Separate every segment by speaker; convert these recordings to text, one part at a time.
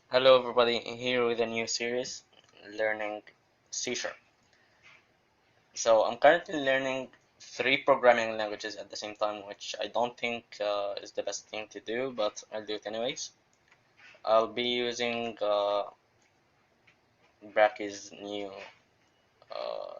Speaker 1: Hello everybody, here with a new series, learning C Sharp. So I'm currently learning three programming languages at the same time, which I don't think is the best thing to do, but I'll do it anyways. I'll be using Bracky's new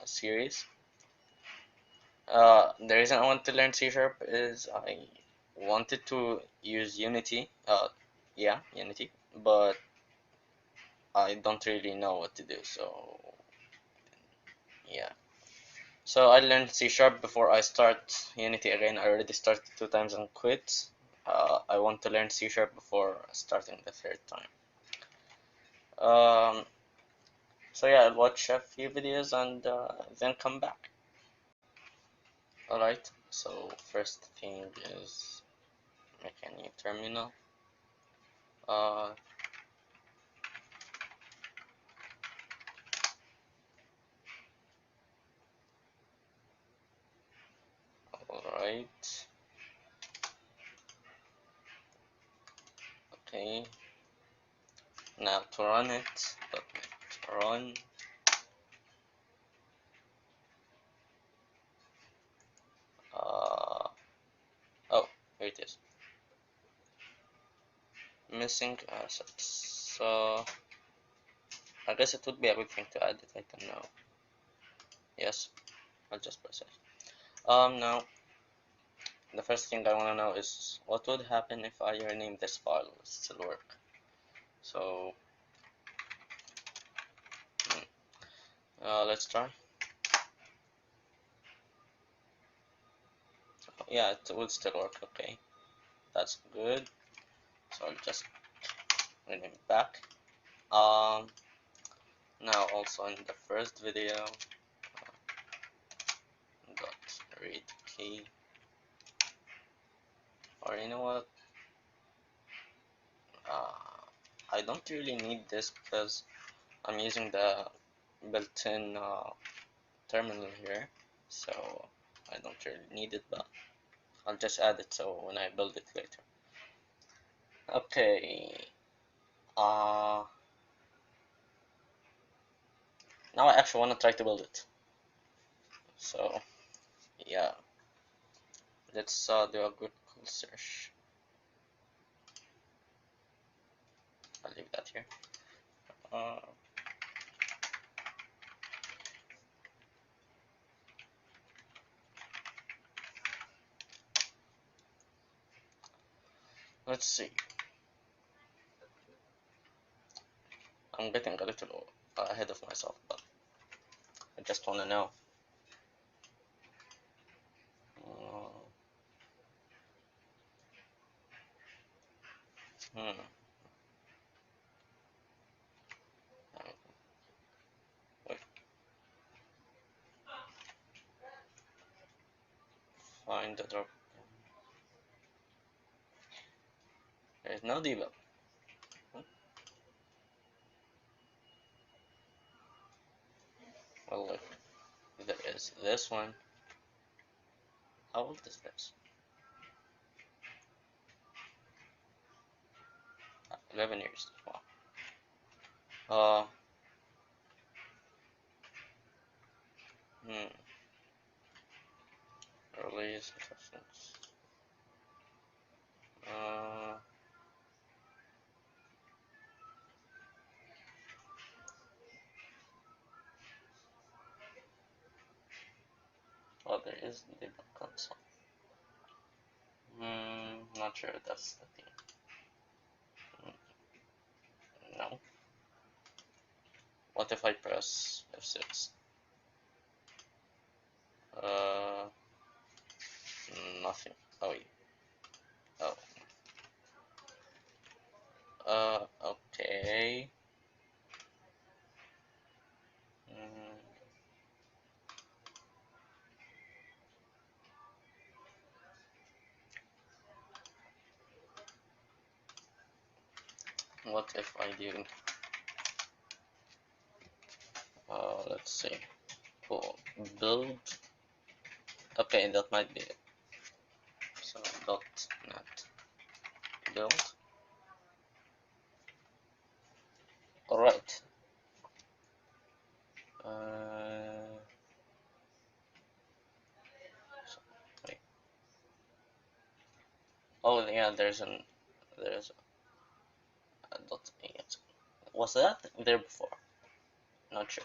Speaker 1: series. The reason I want to learn C Sharp is I wanted to use Unity, yeah, Unity, but I don't really know what to do, so yeah. So I learned C Sharp before I start Unity again. I already started two times and quit. I want to learn C Sharp before starting the third time. Um, so yeah, I'll watch a few videos and then come back. Alright, so first thing is make a new terminal. Uh, Alright, okay. Now to run it, run. Uh, oh, here it is. Missing assets. So I guess it would be a good thing to add it. I don't know. Yes, I'll just press it. Now the first thing I want to know is what would happen if I rename this file? Will it still work? So let's try. Yeah, it will still work. Okay, that's good. So I'll just rename it back. Now also in the first video, dot read key, or you know what? I don't really need this because I'm using the built-in terminal here, so I don't really need it, but I'll just add it so when I build it later. Okay, uh, now I actually want to try to build it. So yeah, let's do a good Google search. I'll leave that here. Uh, let's see. I'm getting a little ahead of myself, but I just want to know. Uh, hmm. Wait, find the drop. There's no debug. Hmm. Well, look, there is this one. How old is this? 11 years. Wow. Uh, hmm. Release instructions. Uh, oh, there is debug console. Not sure that's the thing. No. What if I press F6? Uh, Nothing. Oh, yeah. Oh. Okay. Mm, what if I do? Let's see. Cool. Build. Okay, that might be it. So .NET build. Alright. Uh, Wait. Oh yeah, there's a dot. Yes. Was that there before? Not sure.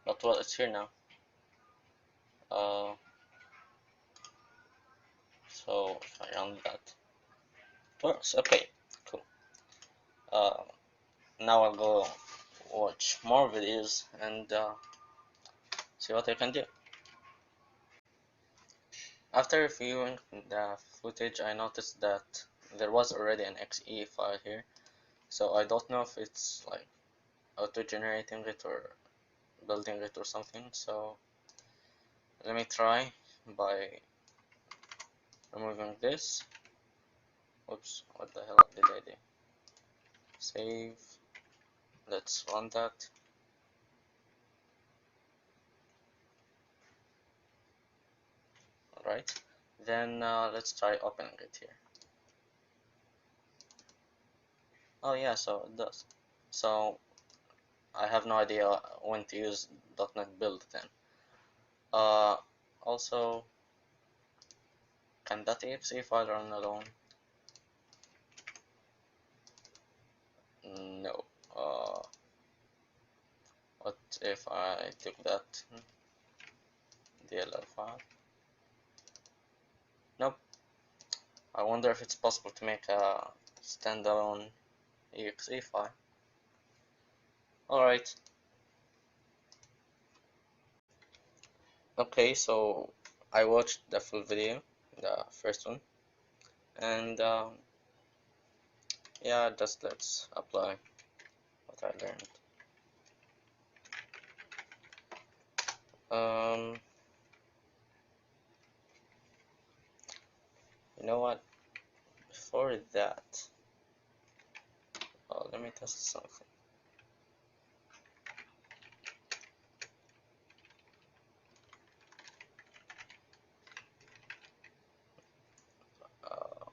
Speaker 1: But well, it's here now. Uh, so if I run that, works. Okay, cool. Uh, Now I'll go watch more videos and see what I can do. After reviewing the footage, I noticed that there was already an .exe file here, so I don't know if it's like auto-generating it or building it or something. So let me try by removing this. Oops, what the hell did I do? Save. Let's run that. Alright, then let's try opening it here. Oh yeah, so it does. So I have no idea when to use .NET Build then. Uh, Also, can that .exe file run alone? No. What if I took that DLL file? Nope. I wonder if it's possible to make a standalone .exe file. Alright. Okay, so I watched the full video, the first one, and yeah, just let's apply what I learned. You know what? Before that, let me test something. Uh,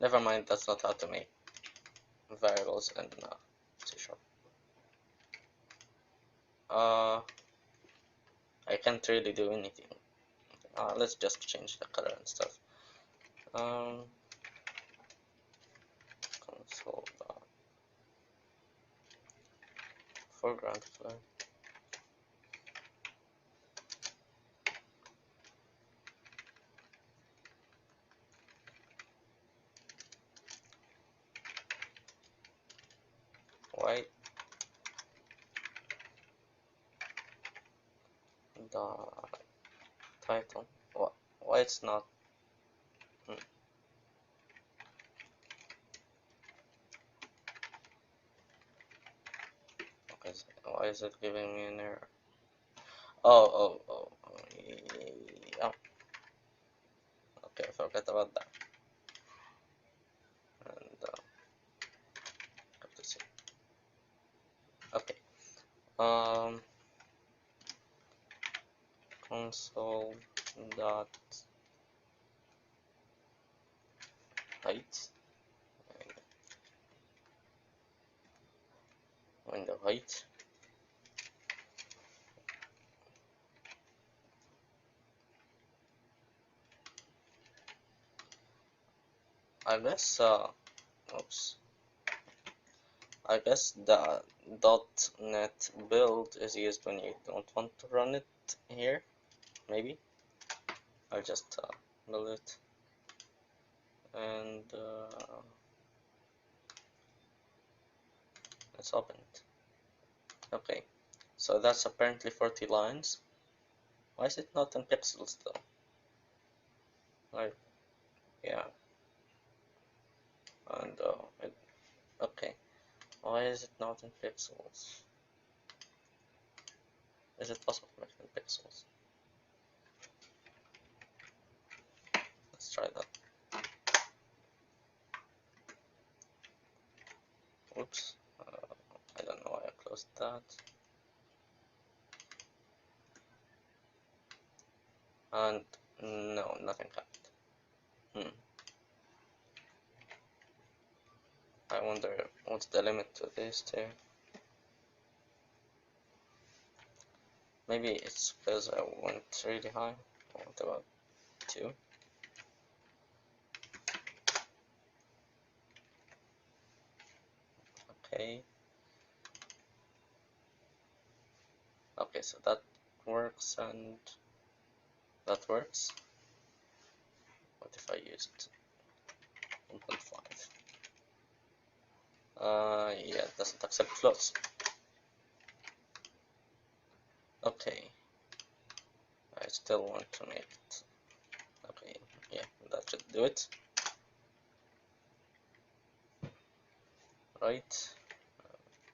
Speaker 1: Never mind, that's not how to make variables in C#. I can't really do anything. Let's just change the color and stuff. Console foreground color. White. The title. Why it's not? Okay, why is it giving me an error? Oh, yeah. Okay, I forgot about that. And have to see. Okay. Console dot height. Window height. I guess oops. I guess the .NET build is used when you don't want to run it here. Maybe I'll just build it and let's open it. Okay, so that's apparently 40 lines. Why is it not in pixels though? Like, yeah, and okay. Why is it not in pixels? Is it possible to make it in pixels? Let's try that. Oops, I don't know why I closed that. And no, nothing happened. I wonder what's the limit to this too. Maybe it's because I went really high. I went about 2. Okay. Okay, so that works and that works. What if I used 1.5? Yeah, it doesn't accept floats. Okay. I still want to make it. Okay, yeah, that should do it. Right.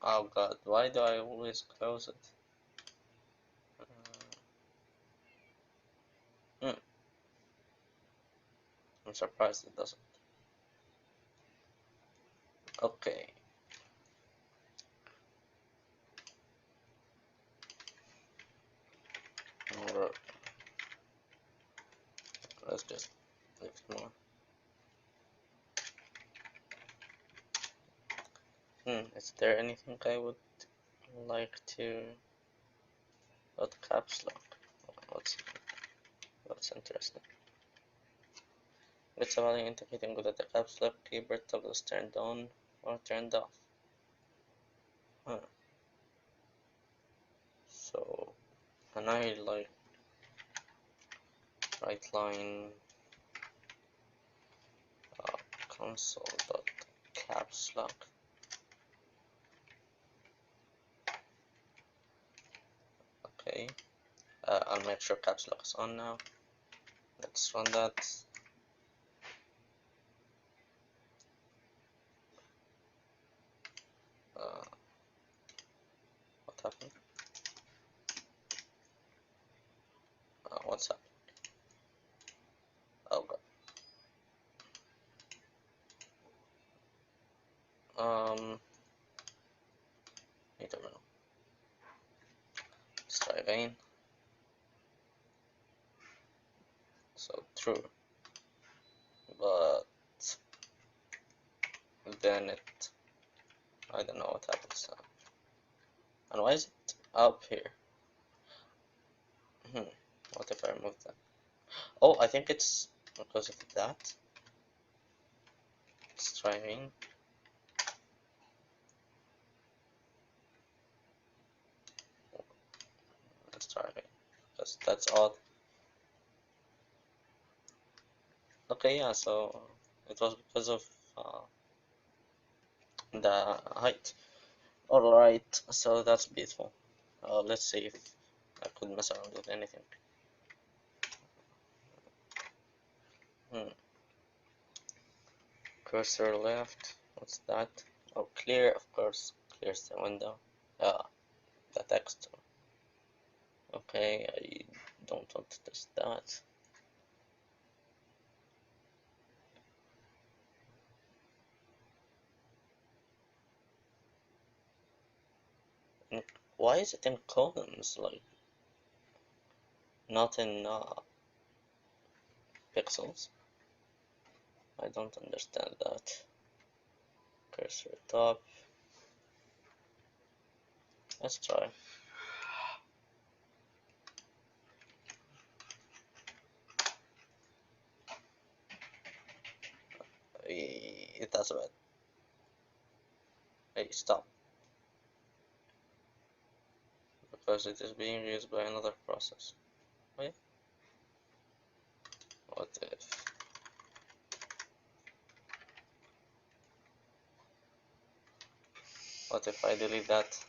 Speaker 1: Oh god, why do I always close it? Hmm, I'm surprised it doesn't. Okay. Or let's just leave it more. Is there anything I would like to... What caps lock? What's interesting? It's about indicating whether the caps lock keyboard toggle is turned on or turned off. Huh. So, can I like right line console dot caps lock? Okay. I'll make sure caps lock is on now. Let's run that. What happened? What's happened? Oh god. I don't know. Let's try again. So true, but then I don't know what happens now. And why is it up here? What if I remove that? Oh, I think it's because of that. Let's try again. Let's try again, because that's odd. Okay, yeah, so it was because of the height. Alright, so that's beautiful. Let's see if I could mess around with anything. Cursor left. What's that? Oh, clear, of course. Clears the window. The text. Okay, I don't want to test that. And why is it in columns, like, not in pixels? I don't understand that. Cursor top. Let's try. It does bad. Hey, stop. Because it is being used by another process. Wait. What if? What if I delete that?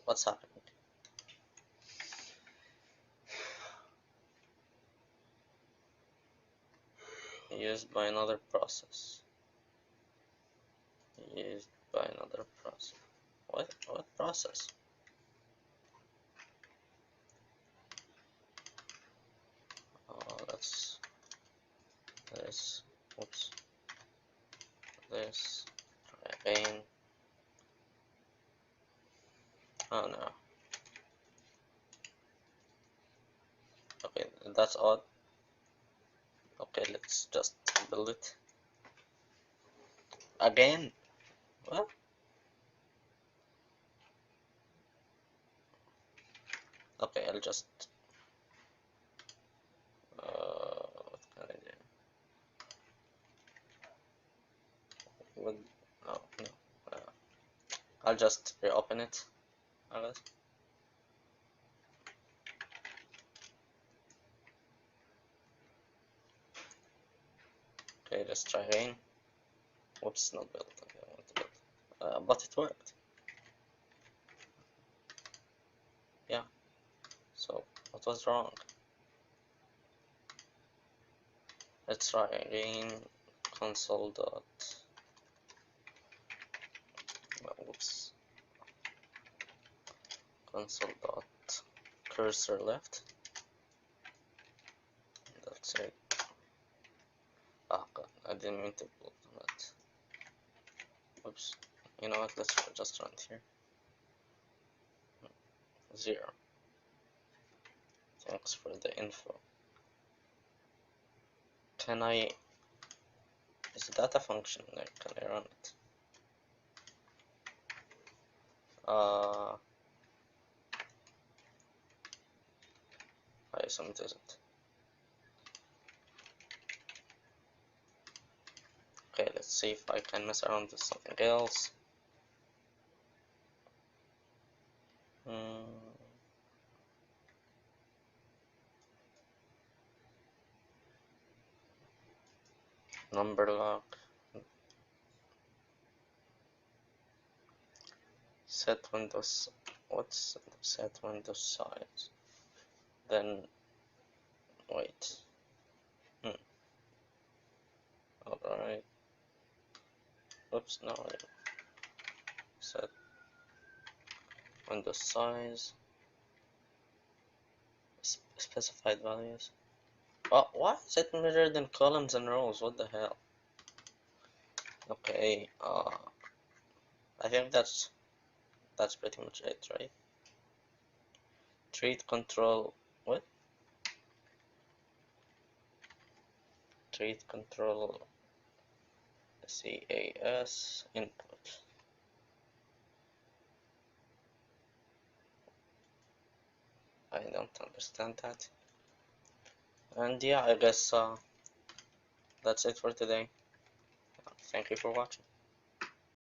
Speaker 1: What's happening? Used by another process. Used by another process. What process? That's this. Oops. This. Try again. Oh no. That's odd. Okay, let's just build it again. What? Okay, I'll just what can I do? What? Oh no. Uh, I'll just reopen it. I guess. Okay, let's try again. Whoops, not built. Okay, I want to build. But it worked. Yeah. So what was wrong? Let's try again. Console dot. Whoops. Console dot cursor left. That's it. Ah, God, I didn't mean to build that. Oops. You know what? Let's just run it here. 0. Thanks for the info. Can I? Is that a function? Like, can I run it? I assume it isn't. Okay, let's see if I can mess around with something else. Number lock. Set windows. What's set window size? Then wait. Alright. Oops, no. Set window size. Specified values. Why is it measured in columns and rows? What the hell? Okay. I think that's pretty much it, right? Treat control. What? Treat control. CAS input. I don't understand that. And yeah, I guess that's it for today. Thank you for watching.